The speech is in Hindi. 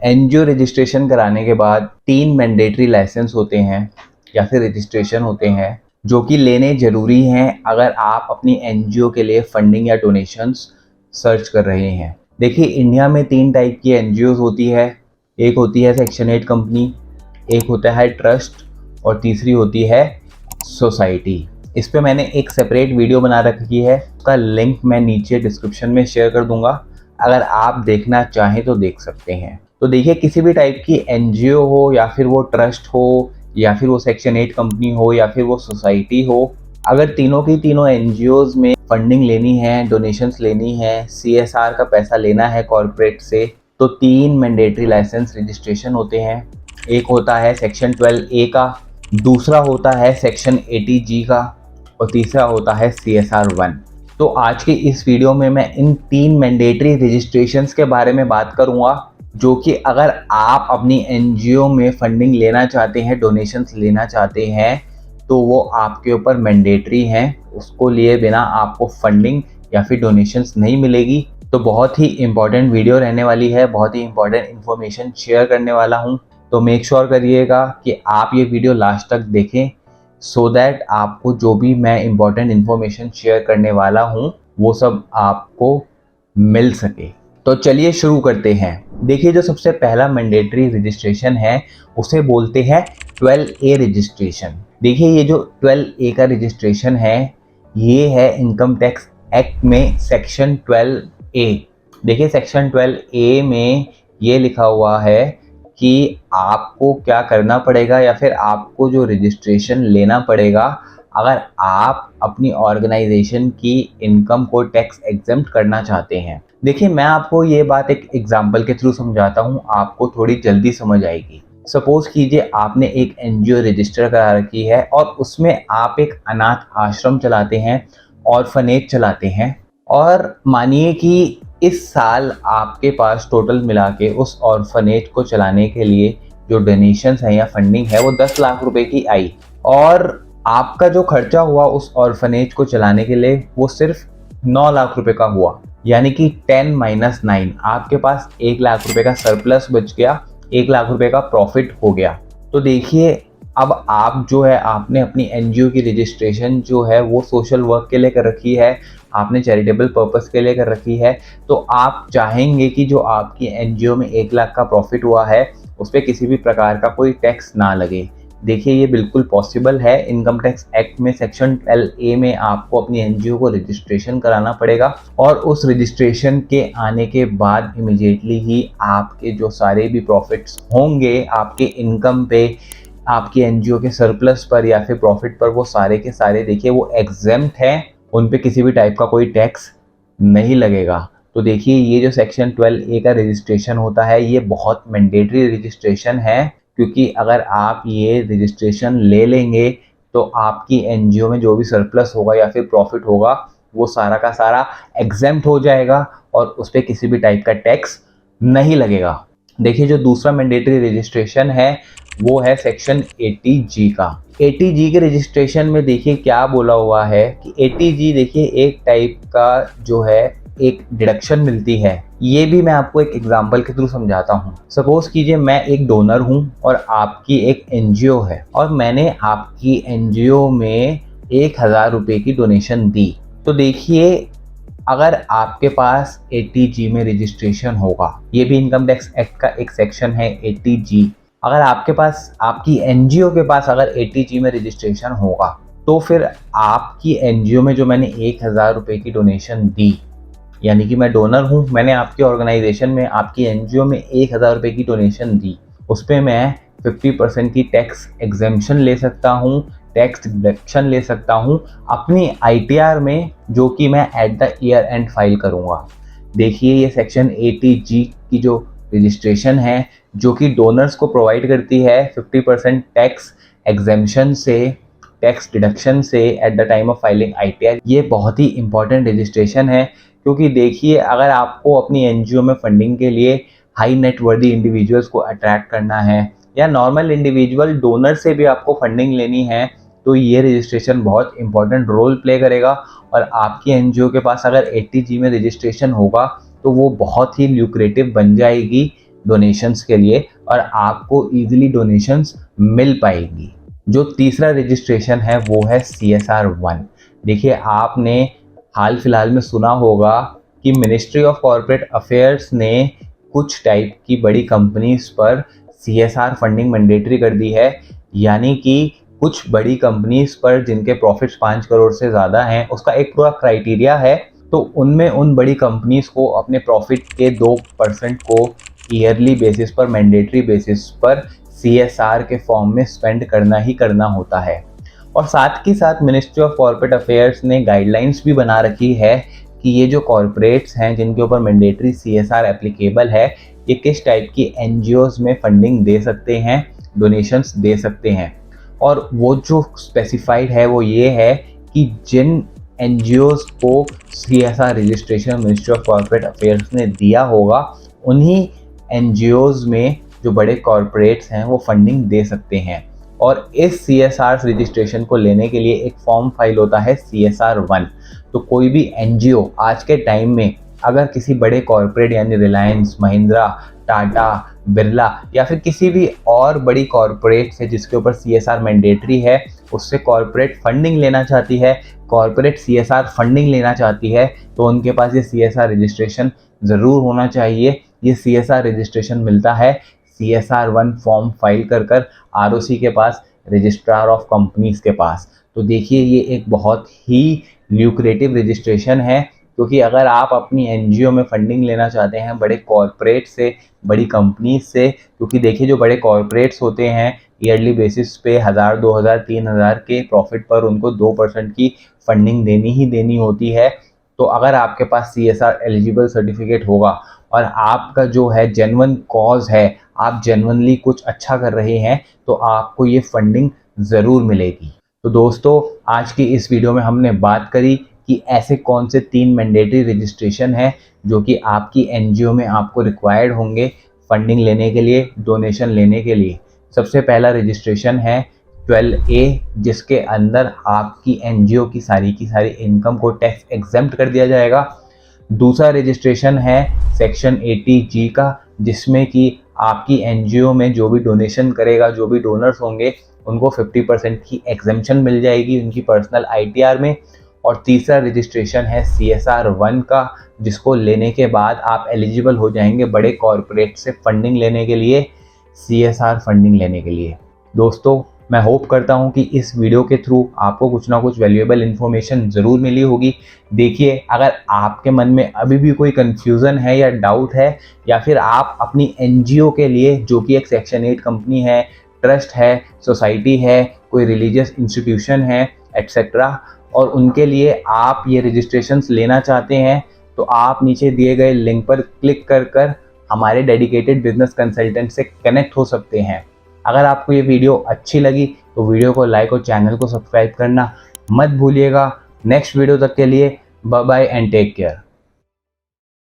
एनजीओ रजिस्ट्रेशन कराने के बाद 3 मैंडेटरी लाइसेंस होते हैं या फिर रजिस्ट्रेशन होते हैं जो कि लेने ज़रूरी हैं अगर आप अपनी एनजीओ के लिए फंडिंग या डोनेशंस सर्च कर रहे हैं। देखिए, इंडिया में 3 टाइप की एनजीओज होती है। एक होती है सेक्शन 8 कंपनी, एक होता है ट्रस्ट और तीसरी होती है सोसाइटी। इस पे मैंने एक सेपरेट वीडियो बना रखी है, उसका लिंक मैं नीचे डिस्क्रिप्शन में शेयर कर दूंगा, अगर आप देखना चाहें तो देख सकते हैं। तो देखिए, किसी भी टाइप की एनजीओ हो या फिर वो ट्रस्ट हो या फिर वो सेक्शन 8 कंपनी हो या फिर वो सोसाइटी हो, अगर तीनों की तीनों एनजीओज में फंडिंग लेनी है, डोनेशंस लेनी है, सीएसआर का पैसा लेना है कॉर्पोरेट से, तो 3 मैंडेटरी लाइसेंस रजिस्ट्रेशन होते हैं। एक होता है सेक्शन 12A का, दूसरा होता है सेक्शन 80G का और तीसरा होता है CSR 1। तो आज की इस वीडियो में मैं इन 3 मैंडेटरी रजिस्ट्रेशंस के बारे में बात करूंगा जो कि अगर आप अपनी एनजीओ में फंडिंग लेना चाहते हैं, डोनेशंस लेना चाहते हैं, तो वो आपके ऊपर मैंडेटरी हैं। उसको लिए बिना आपको फंडिंग या फिर डोनेशंस नहीं मिलेगी। तो बहुत ही इंपॉर्टेंट वीडियो रहने वाली है, बहुत ही इंपॉर्टेंट इन्फॉर्मेशन शेयर करने वाला हूँ। तो मेक श्योर करिएगा कि आप ये वीडियो लास्ट तक देखें सो दैट आपको जो भी मैं इंपॉर्टेंट इन्फॉर्मेशन शेयर करने वाला हूँ वो सब आपको मिल सके। तो चलिए शुरू करते हैं। देखिए, जो सबसे पहला मैंडेटरी रजिस्ट्रेशन है उसे बोलते हैं 12A रजिस्ट्रेशन। देखिए, ये जो 12A का रजिस्ट्रेशन है ये है इनकम टैक्स एक्ट में सेक्शन 12A। देखिए, सेक्शन 12A में ये लिखा हुआ है कि आपको क्या करना पड़ेगा या फिर आपको जो रजिस्ट्रेशन लेना पड़ेगा अगर आप अपनी ऑर्गेनाइजेशन की इनकम को टैक्स एग्जेम्प्ट करना चाहते हैं। देखिए, मैं आपको ये बात एक एग्जांपल के थ्रू समझाता हूँ, आपको थोड़ी जल्दी समझ आएगी। सपोज कीजिए आपने एक एनजीओ रजिस्टर करा रखी है और उसमें आप एक अनाथ आश्रम चलाते हैं, ऑर्फनेज चलाते हैं, और मानिए कि इस साल आपके पास टोटल मिला के उस ऑर्फनेज को चलाने के लिए जो डोनेशंस हैं या फंडिंग है वो 10 लाख रुपए की आई, और आपका जो खर्चा हुआ उस ऑर्फनेज को चलाने के लिए वो सिर्फ 9 लाख रुपए का हुआ। यानी कि 10 - 9 आपके पास 1 लाख रुपए का सरप्लस बच गया, 1 लाख रुपए का प्रॉफिट हो गया। तो देखिए, अब आप जो है आपने अपनी एनजीओ की रजिस्ट्रेशन जो है वो सोशल वर्क के लिए कर रखी है, आपने चैरिटेबल पर्पस के लिए कर रखी है, तो आप चाहेंगे कि जो आपकी एनजीओ में 1 लाख का प्रॉफिट हुआ है उस पर किसी भी प्रकार का कोई टैक्स ना लगे। देखिए, ये बिल्कुल पॉसिबल है। इनकम टैक्स एक्ट में सेक्शन 12A में आपको अपनी एनजीओ को रजिस्ट्रेशन कराना पड़ेगा और उस रजिस्ट्रेशन के आने के बाद इमीडिएटली ही आपके जो सारे भी प्रॉफिट्स होंगे आपके इनकम पे, आपकी एनजीओ के सरप्लस पर या फिर प्रॉफिट पर, वो सारे के सारे देखिए वो एग्जेम्प्ट हैं, उन पे किसी भी टाइप का कोई टैक्स नहीं लगेगा। तो देखिए, ये जो सेक्शन 12A का रजिस्ट्रेशन होता है ये बहुत मैंडेटरी रजिस्ट्रेशन है, क्योंकि अगर आप ये रजिस्ट्रेशन ले लेंगे तो आपकी एनजीओ में जो भी सरप्लस होगा या फिर प्रॉफिट होगा वो सारा का सारा एग्जेम्प्ट हो जाएगा और उस पर किसी भी टाइप का टैक्स नहीं लगेगा। देखिए, जो दूसरा मैंडेटरी रजिस्ट्रेशन है वो है सेक्शन 80G का। 80G के रजिस्ट्रेशन में देखिए क्या बोला हुआ है कि 80G देखिए एक टाइप का जो है एक डिडक्शन मिलती है। ये भी मैं आपको एक एग्जांपल के थ्रू समझाता हूँ। सपोज कीजिए मैं एक डोनर हूँ और आपकी एक एनजीओ है और मैंने आपकी एनजीओ में 1000 रुपये की डोनेशन दी। तो देखिए, अगर आपके पास 80G में रजिस्ट्रेशन होगा, ये भी इनकम टैक्स एक्ट का एक सेक्शन है 80G, अगर आपके पास आपकी एनजीओ के पास अगर 80G में रजिस्ट्रेशन होगा तो फिर आपकी एनजीओ में जो मैंने 1000 रुपये की डोनेशन दी, यानी कि मैं डोनर हूँ, मैंने आपकी ऑर्गेनाइजेशन में आपकी एनजीओ में 1000 रुपये की डोनेशन दी, उस पर मैं 50% की टैक्स एग्जेम्पशन ले सकता हूँ, टैक्स डिडक्शन ले सकता हूँ अपनी आईटीआर में, जो कि मैं at the year and file करूँगा। देखिए, ये सेक्शन 80G की जो रजिस्ट्रेशन है जो कि डोनर्स को प्रोवाइड करती है 50% टैक्स एग्जेम्पशन से, टैक्स डिडक्शन से at the time of filing ITR, ये बहुत ही इंपॉर्टेंट रजिस्ट्रेशन है। क्योंकि देखिए, अगर आपको अपनी एनजीओ में फंडिंग के लिए हाई नेटवर्दी इंडिविजुअल्स को अट्रैक्ट करना है या नॉर्मल इंडिविजुअल डोनर से भी आपको फंडिंग लेनी है, तो ये रजिस्ट्रेशन बहुत इंपॉर्टेंट रोल प्ले करेगा। और आपकी एनजीओ के पास अगर 80G में रजिस्ट्रेशन होगा तो वो बहुत ही ल्यूक्रेटिव बन जाएगी डोनेशंस के लिए और आपको ईजिली डोनेशंस मिल पाएगी। जो तीसरा रजिस्ट्रेशन है वो है CSR1। देखिए, आपने हाल फिलहाल में सुना होगा कि मिनिस्ट्री ऑफ कॉरपोरेट अफेयर्स ने कुछ टाइप की बड़ी कंपनीज पर CSR फंडिंग मैंडेटरी कर दी है। यानी कि कुछ बड़ी कंपनीज पर जिनके प्रॉफिट्स 5 करोड़ से ज़्यादा हैं, उसका एक पूरा क्राइटेरिया है। तो उनमें उन बड़ी कंपनीज को अपने प्रॉफिट के 2% को ईयरली बेसिस पर, मैंडेटरी बेसिस पर CSR के फॉर्म में स्पेंड करना ही करना होता है। और साथ ही साथ मिनिस्ट्री ऑफ कॉरपोरेट अफेयर्स ने गाइडलाइंस भी बना रखी है कि ये जो कॉरपोरेट्स हैं जिनके ऊपर मैंडेटरी CSR एप्लीकेबल है, ये किस टाइप की NGOs में फंडिंग दे सकते हैं, डोनेशंस दे सकते हैं। और वो जो स्पेसिफाइड है वो ये है कि जिन NGOs को CSR registration ministry of corporate affairs ने दिया होगा, उन्हीं NGOs में जो बड़े कॉरपोरेट्स हैं वो फंडिंग दे सकते हैं। और इस CSR रजिस्ट्रेशन को लेने के लिए एक फॉर्म फाइल होता है CSR1। तो कोई भी NGO आज के टाइम में अगर किसी बड़े कॉरपोरेट यानी रिलायंस, महिंद्रा, टाटा, बिरला या फिर किसी भी और बड़ी कॉरपोरेट से जिसके ऊपर CSR मैंडेटरी है, उससे कॉरपोरेट फंडिंग लेना चाहती है, कॉरपोरेट CSR फंडिंग लेना चाहती है, तो उनके पास ये CSR रजिस्ट्रेशन ज़रूर होना चाहिए। ये CSR रजिस्ट्रेशन मिलता है CSR1 फॉर्म फाइल कर ROC के पास, रजिस्ट्रार ऑफ कंपनीज के पास। तो देखिए, ये एक बहुत ही ल्यूक्रेटिव रजिस्ट्रेशन है, क्योंकि अगर आप अपनी NGO में फंडिंग लेना चाहते हैं बड़े कॉरपोरेट से, बड़ी कंपनीज से, क्योंकि देखिए जो बड़े कॉरपोरेट्स होते हैं ईयरली बेसिस पे 1000, 2000, 3000 के प्रॉफिट पर उनको 2% की फंडिंग देनी ही देनी होती है। तो अगर आपके पास CSR एलिजिबल सर्टिफिकेट होगा और आपका जो है जेन्युइन कॉज है, आप जेन्युइनली कुछ अच्छा कर रहे हैं, तो आपको ये फंडिंग ज़रूर मिलेगी। तो दोस्तों, आज की इस वीडियो में हमने बात करी कि ऐसे कौन से 3 मैंडेटरी रजिस्ट्रेशन हैं जो कि आपकी NGO में आपको रिक्वायर्ड होंगे फंडिंग लेने के लिए, डोनेशन लेने के लिए। सबसे पहला रजिस्ट्रेशन है 12A, जिसके अंदर आपकी NGO की सारी इनकम को टैक्स एग्जेम्प्ट कर दिया जाएगा। दूसरा रजिस्ट्रेशन है सेक्शन 80G का, जिसमें कि आपकी NGO में जो भी डोनेशन करेगा, जो भी डोनर्स होंगे, उनको 50% की एग्जेम्पशन मिल जाएगी उनकी पर्सनल ITR में। और तीसरा रजिस्ट्रेशन है CSR1 का, जिसको लेने के बाद आप एलिजिबल हो जाएंगे बड़े कॉरपोरेट से फंडिंग लेने के लिए, CSR फंडिंग लेने के लिए। दोस्तों, मैं होप करता हूं कि इस वीडियो के थ्रू आपको कुछ ना कुछ वैल्यूएबल इन्फॉर्मेशन ज़रूर मिली होगी। देखिए, अगर आपके मन में अभी भी कोई कन्फ्यूज़न है या डाउट है, या फिर आप अपनी NGO के लिए, जो कि एक सेक्शन 8 कंपनी है, ट्रस्ट है, सोसाइटी है, कोई रिलीजियस इंस्टीट्यूशन है, एट्सेट्रा, और उनके लिए आप ये रजिस्ट्रेशंस लेना चाहते हैं, तो आप नीचे दिए गए लिंक पर क्लिक कर हमारे डेडिकेटेड बिजनेस कंसल्टेंट से कनेक्ट हो सकते हैं। अगर आपको ये वीडियो अच्छी लगी तो वीडियो को लाइक और चैनल को सब्सक्राइब करना मत भूलिएगा। नेक्स्ट वीडियो तक के लिए bye bye and take care.